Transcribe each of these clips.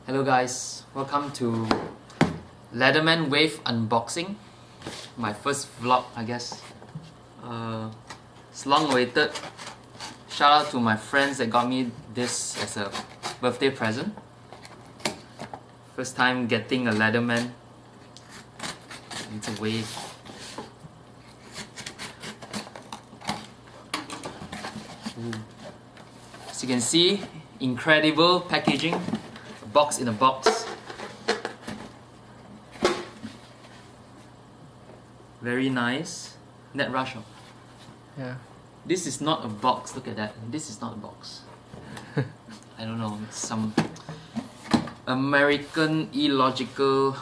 Hello guys, welcome to Leatherman Wave unboxing. My first vlog, I guess. It's long awaited. Shout out to my friends that got me this as a birthday present. First time getting a Leatherman. It's a wave. Ooh. As you can see, incredible packaging. Box in a box. Very nice. Net rush. Yeah. This is not a box. Look at that. This is not a box. I don't know. It's some American illogical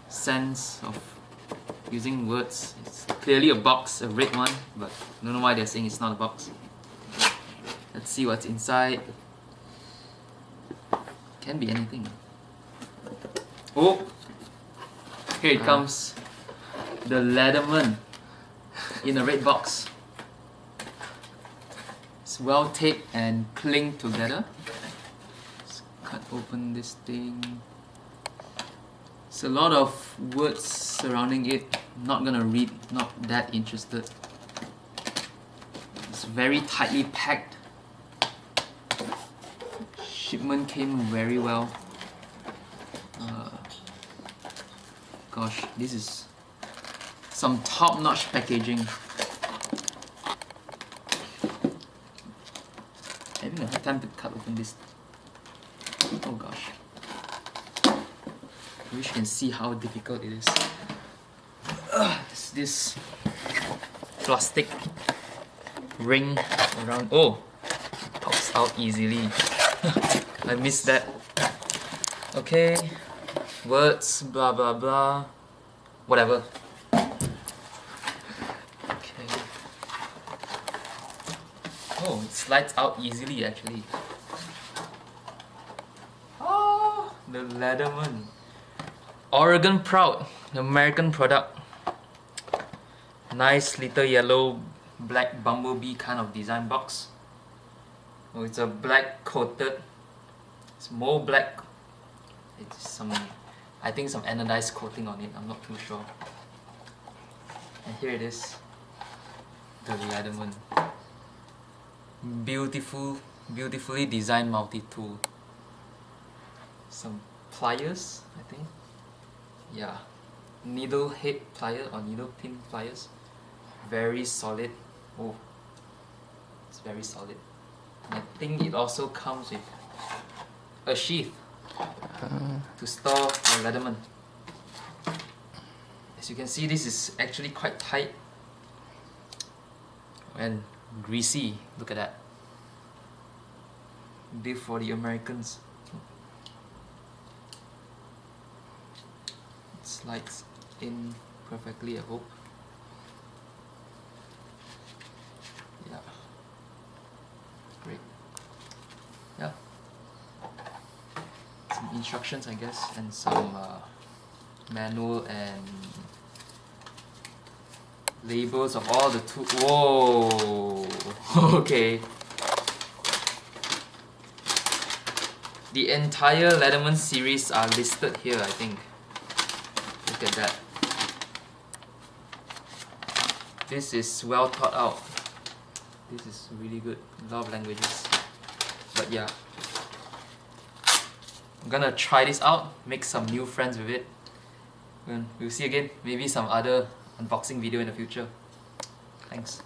sense of using words. It's clearly a box, a red one, but I don't know why they're saying it's not a box. Let's see what's inside. Can be anything. Oh! Here it comes. The Leatherman in a red box. It's well taped and clinged together. Let's cut open this thing. It's a lot of words surrounding it. Not gonna read, not that interested. It's very tightly packed. Shipment came very well. Gosh, this is some top-notch packaging. Having a hard time to cut open this. Oh gosh. I wish you can see how difficult it is. It's this plastic ring around. Oh, pops out easily. I missed that. Okay, words, blah blah blah, whatever. Okay. Oh, it slides out easily actually. Oh, the Leatherman. Oregon proud, American product. Nice little yellow, black bumblebee kind of design box. Oh, it's a black coated. It's more black. It's some, I think some anodized coating on it. I'm not too sure. And here it is, the Leatherman. Beautifully designed multi-tool. Some pliers, I think. Yeah, needle head plier or needle pin pliers. Very solid. Oh, it's very solid. I think it also comes with a sheath to store the Leatherman. As you can see, this is actually quite tight and greasy. Look at that. Built for the Americans. It slides in perfectly, I hope. Yeah. Great. Yeah. Some instructions, I guess, and some manual and labels of all the tools. Whoa! Okay. The entire Leatherman series are listed here, I think. Look at that. This is well thought out. This is really good. A lot of languages. But yeah. I'm gonna try this out, make some new friends with it. And we'll see again. Maybe some other unboxing video in the future. Thanks.